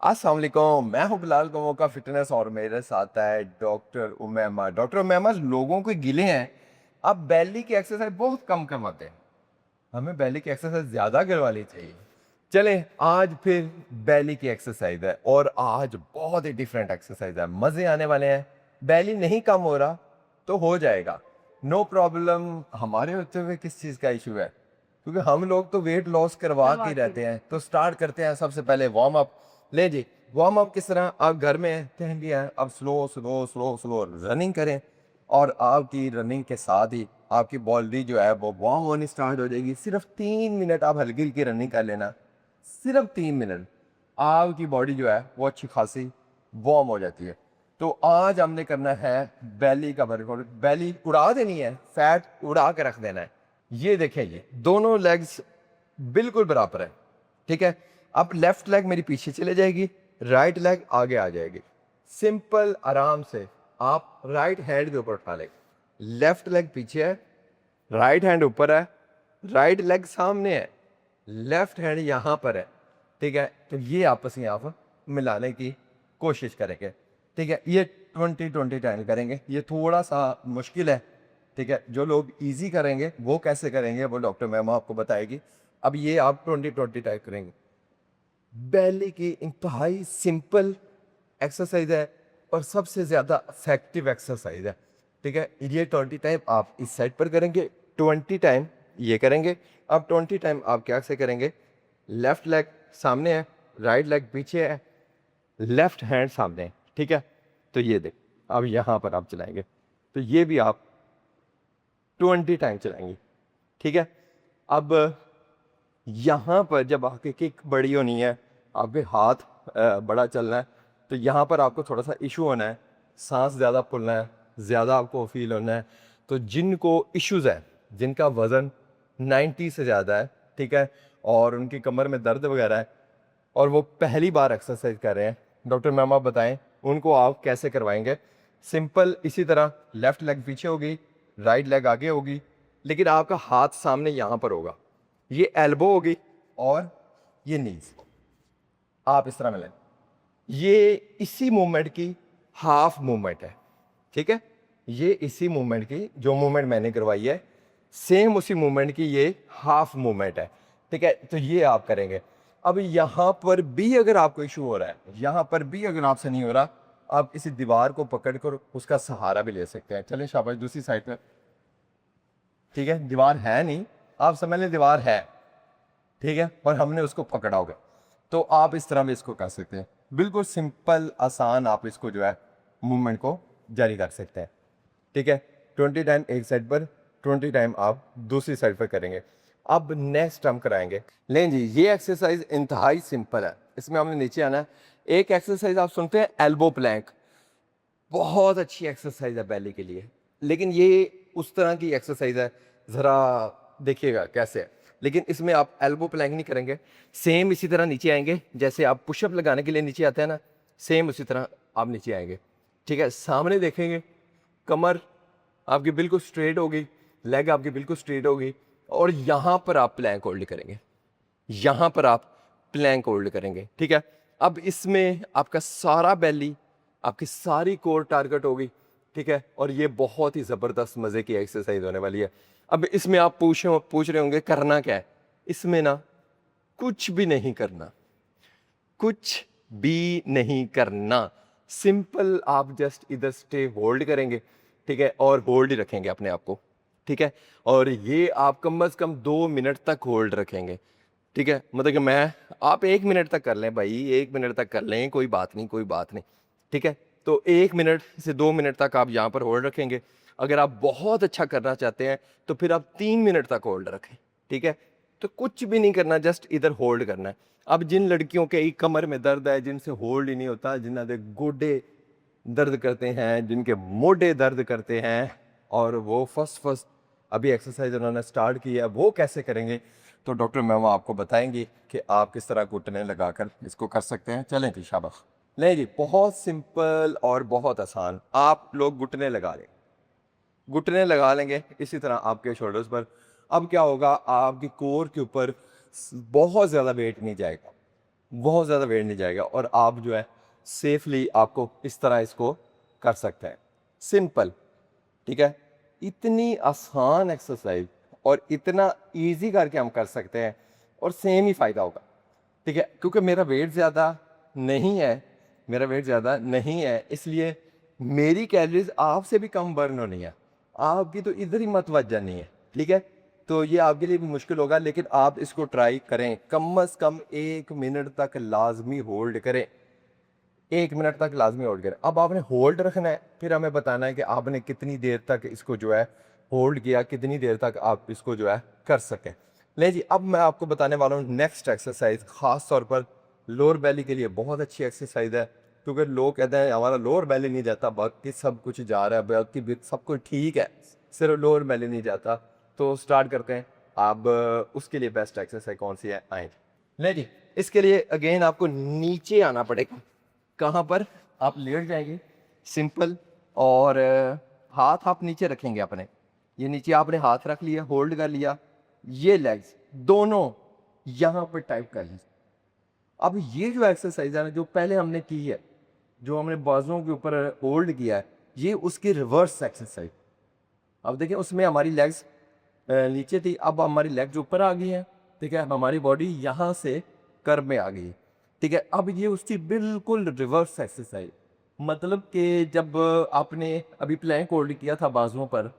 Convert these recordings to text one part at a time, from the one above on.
अस्सलाम वालेकुम, मैं हूं बिलाल गमो का फिटनेस और मेरे साथ है डॉक्टर उमैमा। डॉक्टर उमैमा, लोगों को गिले हैं आप बैली की एक्सरसाइज बहुत कम करवाते हैं, हमें बैली की एक्सरसाइज ज्यादा करवानी चाहिए। चले, आज फिर बैली की एक्सरसाइज है और आज बहुत ही डिफरेंट एक्सरसाइज है, मजे आने वाले हैं। बैली नहीं कम हो रहा तो हो जाएगा, नो प्रॉब्लम। हमारे होते हुए किस चीज का इशू है, क्योंकि हम लोग तो वेट लॉस करवा के ही रहते हैं। तो स्टार्ट करते हैं सबसे पहले वार्म अप। ले जी, वार्म अप किस तरह, आप घर में टहल लिया है, अब slow slow slow slow running करें और आपकी रनिंग के साथ ही आपकी बॉडी जो है वो वार्म होनी स्टार्ट हो जाएगी। सिर्फ 3 मिनट आप हल्की हल्की रनिंग कर लेना, सिर्फ 3 मिनट आपकी बॉडी जो है वो अच्छी खासी वार्म हो जाती है। तो आज हमने करना है बैली का वर्कआउट। बैली उड़ा देनी है, फैट उड़ा के रख देना है। ये देखें, ये दोनों लेग्स बिल्कुल बराबर है, ठीक है। अब लेफ्ट लेग मेरी पीछे चले जाएगी, राइट लेग आगे आ जाएगी। सिंपल आराम से आप राइट हैंड के ऊपर उठा लेंगे, लेफ्ट लेग पीछे है, राइट हैंड ऊपर है, राइट लेग सामने है, लेफ्ट हैंड यहां पर है, ठीक है। तो ये आपस में आप मिलाने की कोशिश करेंगे, ठीक है। ये 20-20 टाइम करेंगे, ये थोड़ा सा मुश्किल है, ठीक है। जो लोग इजी करेंगे वो कैसे करेंगे वो डॉक्टर मैम आपको बताएगी। अब ये आप 20-20 टाइप करेंगे। बैली की इंतहाई सिंपल एक्सरसाइज है और सबसे ज़्यादा इफेक्टिव एक्सरसाइज है, ठीक है। ये 20 टाइम आप इस साइड पर करेंगे, 20 टाइम ये करेंगे। अब 20 टाइम आप क्या से करेंगे, लेफ्ट लेग सामने है, राइट लेग पीछे है, लेफ्ट हैंड सामने है, ठीक है। तो ये देख, अब यहाँ पर आप चलाएंगे, तो ये भी आप 20 टाइम चलाएंगे, ठीक है। अब यहाँ पर जब आपकी किक बड़ी होनी है, आपके हाथ बड़ा चलना है, तो यहाँ पर आपको थोड़ा सा इशू होना है, सांस ज़्यादा फूलना है, ज़्यादा आपको फील होना है। तो जिनको इश्यूज़ है, जिनका वज़न 90 से ज़्यादा है, ठीक है, और उनकी कमर में दर्द वगैरह है और वो पहली बार एक्सरसाइज कर रहे हैं, डॉक्टर मैम आप बताएं उनको आप कैसे करवाएंगे। सिंपल इसी तरह लेफ्ट लेग पीछे होगी, राइट लेग आगे होगी, लेकिन आपका हाथ सामने यहाँ पर होगा, ये एल्बो होगी और ये नीज आप इस तरह मिलें। ये इसी मूवमेंट की हाफ मूवमेंट है, ठीक है। ये इसी मूवमेंट की जो मूवमेंट मैंने करवाई है, सेम उसी मूवमेंट की ये हाफ मूवमेंट है, ठीक है। तो ये आप करेंगे। अब यहां पर भी अगर आपको इशू हो रहा है, यहां पर भी अगर आपसे नहीं हो रहा, आप इसी दीवार को पकड़कर उसका सहारा भी ले सकते हैं। चलें शाबाश, दूसरी साइड पर, ठीक है। दीवार है नहीं, आप समझ लें दीवार है, ठीक है, और हमने उसको पकड़ा होगा। तो आप इस तरह भी इसको कर सकते हैं, बिल्कुल सिंपल आसान आप इसको जो है मूवमेंट को जारी कर सकते हैं, ठीक है। 20 टाइम एक साइड पर, 20 टाइम आप दूसरी साइड पर करेंगे। अब नेक्स्ट हम कराएंगे, लें जी, ये एक्सरसाइज इंतहाई सिंपल है। इसमें हमने नीचे आना है। एक एक्सरसाइज आप सुनते हैं एल्बो प्लैंक, बहुत अच्छी एक्सरसाइज है बैली के लिए, लेकिन ये उस तरह की एक्सरसाइज है, ज़रा देखिएगा कैसे है। लेकिन इसमें आप एल्बो प्लैंक नहीं करेंगे, सेम इसी तरह नीचे आएंगे जैसे आप पुशअप लगाने के लिए नीचे आते हैं ना, सेम उसी तरह आप नीचे आएंगे, ठीक है। सामने देखेंगे, कमर आपकी बिल्कुल स्ट्रेट होगी, लेग आपकी बिल्कुल स्ट्रेट होगी, और यहाँ पर आप प्लैंक होल्ड करेंगे, यहाँ पर आप प्लैंक होल्ड करेंगे, ठीक है। अब इसमें आपका सारा बेली, आपकी सारी कोर टारगेट होगी, ठीक है। और ये बहुत ही ज़बरदस्त मज़े की एक्सरसाइज होने वाली है। अब इसमें आप पूछ रहे होंगे करना क्या है। इसमें ना कुछ भी नहीं करना, कुछ भी नहीं करना। सिंपल आप जस्ट इधर स्टे होल्ड करेंगे, ठीक है, और होल्ड ही रखेंगे अपने आप को, ठीक है। और ये आप कम से कम 2 मिनट तक होल्ड रखेंगे, ठीक है। मतलब कि मैं, आप 1 मिनट तक कर लें भाई, 1 मिनट तक कर लें, कोई बात नहीं, कोई बात नहीं, ठीक है। तो 1 मिनट से 2 मिनट तक आप यहाँ पर होल्ड रखेंगे। अगर आप बहुत अच्छा करना चाहते हैं तो फिर आप 3 मिनट तक होल्ड रखें, ठीक है। तो कुछ भी नहीं करना, जस्ट इधर होल्ड करना है। अब जिन लड़कियों के कमर में दर्द है, जिनसे होल्ड ही नहीं होता, जिन्होंने गोडे दर्द करते हैं, जिनके मोढे दर्द करते हैं, और वो फर्स्ट अभी एक्सरसाइज उन्होंने स्टार्ट की है, वो कैसे करेंगे, तो डॉक्टर मैम आपको बताएंगी कि आप किस तरह घुटने लगाकर इसको कर सकते हैं। चलें जी, शाबाश। नहीं जी, बहुत सिंपल और बहुत आसान। आप लोग घुटने लगा लें, घुटने लगा लेंगे इसी तरह आपके शोल्डर्स पर। अब क्या होगा, आपकी कोर के ऊपर बहुत ज़्यादा वेट नहीं जाएगा, बहुत ज़्यादा वेट नहीं जाएगा और आप जो है सेफली आपको इस तरह इसको कर सकते हैं। सिंपल, ठीक है। इतनी आसान एक्सरसाइज और इतना इजी करके हम कर सकते हैं और सेम ही फ़ायदा होगा, ठीक है। क्योंकि मेरा वेट ज़्यादा नहीं है, मेरा वेट ज़्यादा नहीं है, इसलिए मेरी कैलोरीज आपसे भी कम बर्न होनी है, आपकी तो इधर ही मतवज्जा नहीं है, ठीक है। तो ये आपके लिए भी मुश्किल होगा, लेकिन आप इसको ट्राई करें, कम से कम 1 मिनट तक लाजमी होल्ड करें, 1 मिनट तक लाजमी होल्ड करें। अब आपने होल्ड रखना है, फिर हमें बताना है कि आपने कितनी देर तक इसको जो है होल्ड किया, कितनी देर तक आप इसको जो है कर सकें। ले जी, अब मैं आपको बताने वाला हूँ नेक्स्ट एक्सरसाइज, खास तौर पर लोअर बेली के लिए बहुत अच्छी एक्सरसाइज है, क्योंकि लोग कहते हैं हमारा लोअर बेली नहीं जाता, बाकी सब कुछ जा रहा है, बाकी भी सब कुछ ठीक है, सिर्फ लोअर बेली नहीं जाता। तो स्टार्ट करते हैं। अब उसके लिए बेस्ट एक्सरसाइज कौन सी है, आए ले जी। इसके लिए अगेन आपको नीचे आना पड़ेगा। कहाँ पर? आप लेट जाएंगे, सिंपल, और हाथ आप नीचे रखेंगे अपने, ये नीचे आपने हाथ रख लिया, होल्ड कर लिया, ये लेग्स दोनों यहाँ पर टाइप कर लीजिए। अब ये जो एक्सरसाइज है ना, जो पहले हमने की है, जो हमने बाजुओं के ऊपर होल्ड किया है, ये उसकी रिवर्स एक्सरसाइज। अब देखिए, उसमें हमारी लेग्स नीचे थी, अब हमारी लेग्स ऊपर आ गई है, ठीक है, हमारी बॉडी यहाँ से कर्व में आ गई है, ठीक है। अब ये उसकी बिल्कुल रिवर्स एक्सरसाइज, मतलब कि जब आपने अभी प्लैंक होल्ड किया था बाजुओं पर,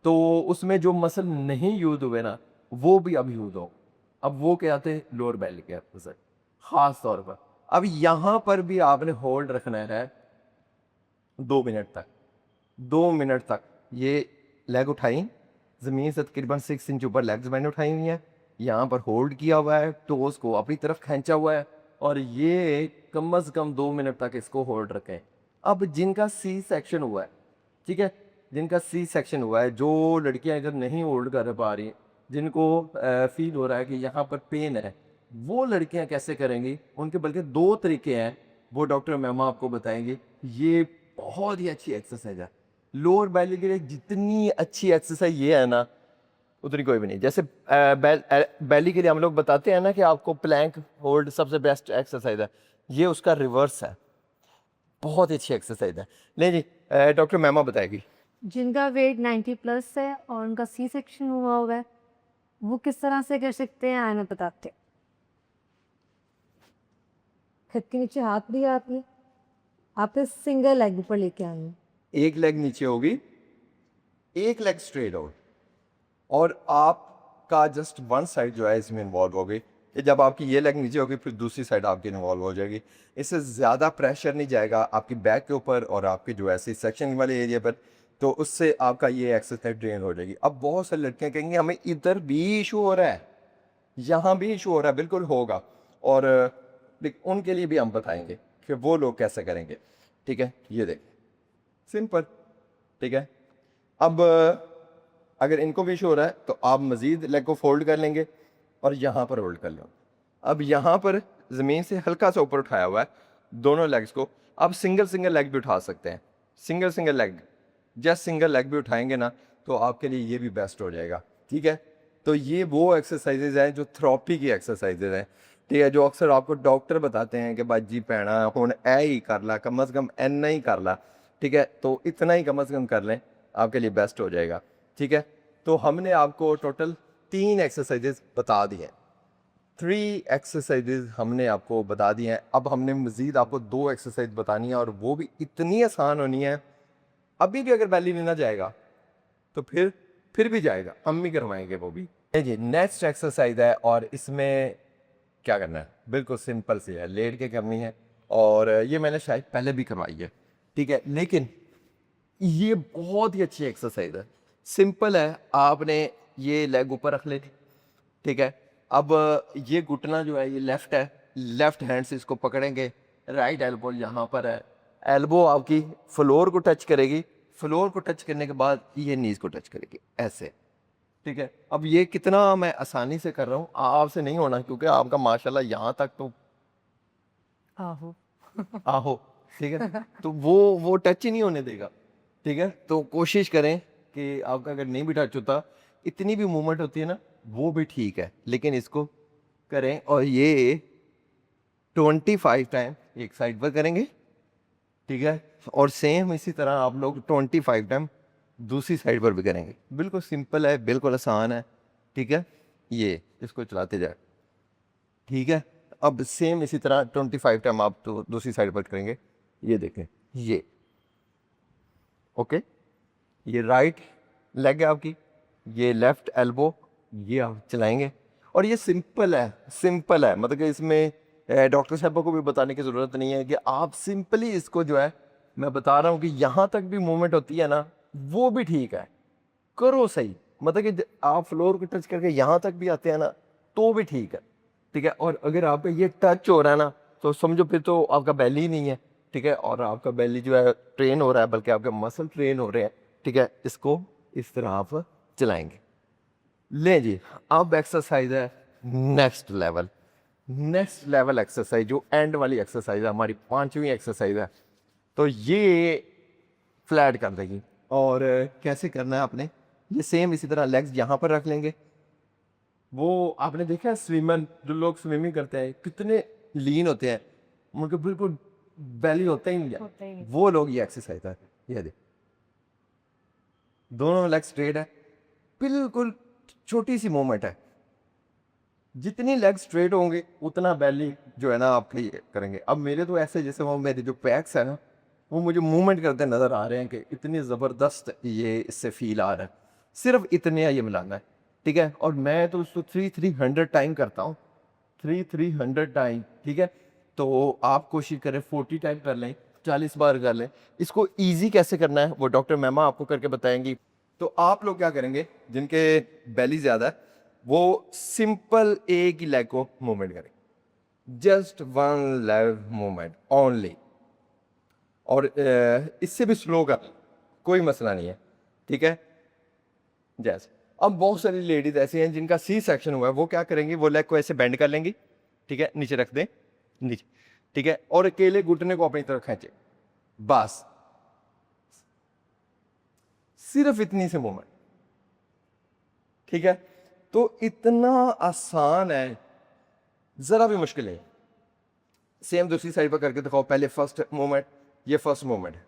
तो उसमें जो मसल नहीं यूज हुए ना, वो भी अब यूज हो। अब वो क्या थे? लोअर बेली के एक्सरसाइज खास तौर पर। अब यहाँ पर भी आपने होल्ड रखना है 2 मिनट तक, 2 मिनट तक। ये लेग उठाई, ज़मीन से तकरीबन 6 इंच ऊपर लेग्स मैंने उठाई हुई हैं, यहाँ पर होल्ड किया हुआ है, टोस को अपनी तरफ खींचा हुआ है, और ये कम से कम 2 मिनट तक इसको होल्ड रखें। अब जिनका सी सेक्शन हुआ है, ठीक है, जिनका सी सेक्शन हुआ है, जो लड़कियां अगर नहीं होल्ड कर पा रही, जिनको फील हो रहा है कि यहाँ पर पेन है, वो लड़कियां कैसे करेंगी? उनके बल्कि 2 तरीके हैं, वो डॉक्टर मैमा आपको बताएंगे। ये बहुत ही अच्छी एक्सरसाइज है लोअर बैली के लिए। जितनी अच्छी एक्सरसाइज ये है ना, उतनी कोई भी नहीं। जैसे बैली के लिए हम लोग बताते हैं ना कि आपको प्लैंक होल्ड सबसे बेस्ट एक्सरसाइज है, ये उसका रिवर्स है, बहुत अच्छी एक्सरसाइज है। नहीं जी, डॉक्टर मैमा बताएगी। जिनका वेट 90 प्लस है और उनका सी सेक्शन हुआ है, वो किस तरह से कर सकते हैं, आए मैं बताते हैं। खत के नीचे हाथ भी आती है, आप इस सिंगल लेग ऊपर लेके आएंगे, एक लेग नीचे होगी, एक लेग स्ट्रेट आउट, और आपका जस्ट वन साइड जो है इसमें इन्वॉल्व हो गई। ये जब आपकी ये लेग नीचे होगी, फिर दूसरी साइड आपकी इन्वॉल्व हो जाएगी। इससे ज़्यादा प्रेशर नहीं जाएगा आपकी बैक के ऊपर और आपके जो ऐसे सेक्शन वाले एरिया पर, तो उससे आपका ये एक्सरसाइज ड्रेन हो जाएगी। अब बहुत सारी लड़कियां कहेंगी हमें इधर भी इशू हो रहा है, यहाँ भी इशू हो रहा है, बिल्कुल होगा, और उनके लिए भी हम बताएंगे कि वो लोग कैसे करेंगे, ठीक है। ये देख, सिंपल, ठीक है। अब अगर इनको भी इशू हो रहा है, तो आप मज़ीद लेग को फोल्ड कर लेंगे और यहाँ पर होल्ड कर लो। अब यहाँ पर ज़मीन से हल्का सा ऊपर उठाया हुआ है दोनों लेग्स को। आप सिंगल सिंगल लेग भी उठा सकते हैं, single single leg, just single leg भी उठाएंगे ना, तो आपके लिए ये भी बेस्ट हो जाएगा, ठीक है। तो ये वो एक्सरसाइजेज हैं जो थेरेपी की एक्सरसाइजेज हैं, ठीक है, जो अक्सर आपको डॉक्टर बताते हैं कि बाजी भैना हुण ऐ ही कर ला, कम अज़ कम इन्ना ही कर ला, ठीक है। तो इतना ही कम अज़ कम कर लें, आपके लिए बेस्ट हो जाएगा, ठीक है। तो हमने आपको टोटल 3 एक्सरसाइजेज बता दी हैं, 3 एक्सरसाइजेज हमने आपको बता दी हैं। अब हमने मज़ीद आपको 2 एक्सरसाइज बतानी है, और वो भी इतनी आसान होनी है। अभी भी अगर बैली लेना जाएगा तो फिर भी जाएगा, हम भी करवाएंगे वो भी। जी, नेक्स्ट एक्सरसाइज है, और इसमें क्या करना है, बिल्कुल सिंपल सी है, लेट के करनी है, और ये मैंने शायद पहले भी करवाई है, ठीक है, लेकिन ये बहुत ही अच्छी एक्सरसाइज है। सिंपल है, आपने ये लेग ऊपर रख लेनी, ठीक है। अब ये घुटना जो है ये लेफ्ट है, लेफ्ट हैंड से इसको पकड़ेंगे, राइट एल्बो यहाँ पर है, एल्बो आपकी फ्लोर को टच करेगी, फ्लोर को टच करने के बाद ये नीज को टच करेगी ऐसे, ठीक है। अब ये कितना मैं आसानी से कर रहा हूँ, आपसे नहीं होना, क्योंकि आपका माशाल्लाह यहाँ तक तो आहो आहो, ठीक है, तो वो टच ही नहीं होने देगा, ठीक है। तो कोशिश करें कि आपका अगर नहीं भी टच होता, इतनी भी मूवमेंट होती है ना, वो भी ठीक है, लेकिन इसको करें। और ये 25 टाइम एक साइड पर करेंगे, ठीक है, और सेम इसी तरह आप लोग 25 टाइम दूसरी साइड पर भी करेंगे। बिल्कुल सिंपल है, बिल्कुल आसान है, ठीक है। ये इसको चलाते जाए, ठीक है। अब सेम इसी तरह 25 टाइम आप तो दूसरी साइड पर करेंगे। ये देखें, ये ओके, ये राइट लेग है आपकी, ये लेफ्ट एल्बो, ये आप चलाएंगे। और ये सिंपल है, सिंपल है, मतलब कि इसमें डॉक्टर साहबों को भी बताने की ज़रूरत नहीं है कि आप सिंपली इसको जो है, मैं बता रहा हूँ कि यहाँ तक भी मूवमेंट होती है ना, वो भी ठीक है, करो सही। मतलब कि आप फ्लोर को टच करके यहाँ तक भी आते हैं ना, तो भी ठीक है, ठीक है। और अगर आप पे ये टच हो रहा है ना, तो समझो फिर तो आपका बेली नहीं है, ठीक है, और आपका बेली जो है ट्रेन हो रहा है, बल्कि आपके मसल ट्रेन हो रहे हैं, ठीक है। इसको इस तरह आप चलाएंगे। ले जी, अब एक्सरसाइज है next level, next level exercise, जो एंड वाली एक्सरसाइज है, हमारी 5वीं एक्सरसाइज है। तो ये फ्लैट कर देगी। और कैसे करना है आपने, ये सेम इसी तरह लेग्स यहाँ पर रख लेंगे। वो आपने देखा है स्विमर, जो लोग स्विमिंग करते हैं कितने लीन होते हैं, उनके बिल्कुल बेली होता ही नहीं होता ही है, नहीं। वो लोग ये एक्सरसाइज है। ये देख, दोनों लेग स्ट्रेट है, बिल्कुल छोटी सी मूवमेंट है। जितनी लेग स्ट्रेट होंगे उतना बेली जो है ना आपके ये करेंगे। अब मेरे तो ऐसे जैसे वो मेरे जो पैक्स है ना, वो मुझे मूवमेंट करते नजर आ रहे हैं कि इतनी ज़बरदस्त ये इससे फील आ रहा है। सिर्फ इतने ये मिलाना है, ठीक है। और मैं तो उसको 300 टाइम करता हूँ, 300 टाइम, ठीक है। तो आप कोशिश करें 40 टाइम कर लें, 40 बार कर लें। इसको ईजी कैसे करना है वो डॉक्टर मैमा आपको करके बताएंगी। तो आप लोग क्या करेंगे, जिनके बेली ज़्यादा है, वो सिंपल एक ही लेग को मूवमेंट करें, just one leg movement only. और इससे भी स्लो कर, कोई मसला नहीं है, ठीक है। जैसे अब बहुत सारी लेडीज ऐसी हैं जिनका सी सेक्शन हुआ है, वो क्या करेंगी, वो लेग को ऐसे बेंड कर लेंगी, ठीक है, नीचे रख दें, नीचे, ठीक है, और अकेले घुटने को अपनी तरफ खींचे, बस सिर्फ इतनी सी मूवमेंट, ठीक है। तो इतना आसान है, जरा भी मुश्किल नहीं। सेम दूसरी साइड पर करके दिखाओ। पहले फर्स्ट मूवमेंट, ये फर्स्ट मूवमेंट है,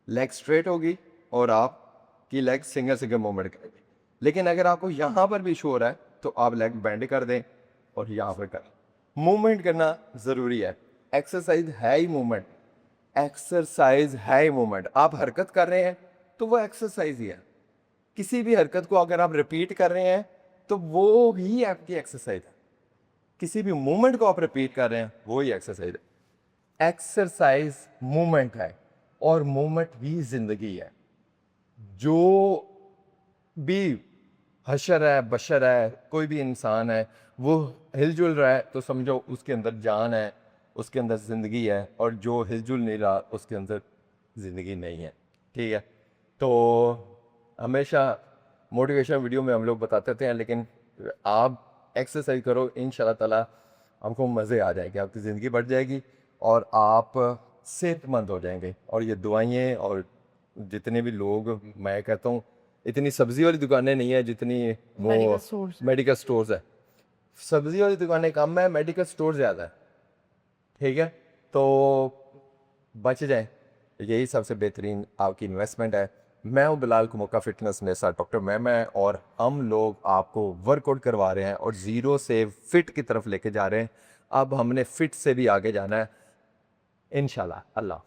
लेग स्ट्रेट होगी और आपकी लेग सिंगल सिंगल मूवमेंट करेंगे। लेकिन अगर आपको यहां पर भी शो हो रहा है तो आप लेग बेंड कर दें और यहां पर कर, मूवमेंट करना जरूरी है। एक्सरसाइज है ही मूवमेंट, एक्सरसाइज है ही मूवमेंट। आप हरकत कर रहे हैं तो वो एक्सरसाइज ही है। किसी भी हरकत को अगर आप रिपीट कर रहे हैं तो वो ही आपकी एक्सरसाइज है। किसी भी मूवमेंट को आप रिपीट कर रहे हैं, वो ही एक्सरसाइज है। एक्सरसाइज मूवमेंट है और मूवमेंट भी जिंदगी है। जो भी हशर है, बशर है, कोई भी इंसान है, वो हिलजुल रहा है तो समझो उसके अंदर जान है, उसके अंदर ज़िंदगी है। और जो हिलजुल नहीं रहा उसके अंदर ज़िंदगी नहीं है, ठीक है। तो हमेशा मोटिवेशन वीडियो में हम लोग बताते हैं, लेकिन आप एक्सरसाइज करो, इंशाल्लाह ताला आपको मज़े आ जाएंगे, आपकी ज़िंदगी बढ़ जाएगी और आप सेहतमंद हो जाएंगे। और ये दुआएं, और जितने भी लोग, मैं कहता हूँ इतनी सब्जी वाली दुकानें नहीं है जितनी मेडिकल वो स्टोर्स। मेडिकल स्टोर्स है। सब्जी वाली दुकानें कम है, मेडिकल स्टोर ज़्यादा है, ठीक है। तो बच जाए, यही सबसे बेहतरीन आपकी इन्वेस्टमेंट है। मैं हूं बिलाल कुमुक्का फिटनेस में साथ डॉक्टर मैं, और हम लोग आपको वर्कआउट करवा रहे हैं और ज़ीरो से फिट की तरफ लेके जा रहे हैं। अब हमने फिट से भी आगे जाना है इंशाल्लाह। अल्लाह।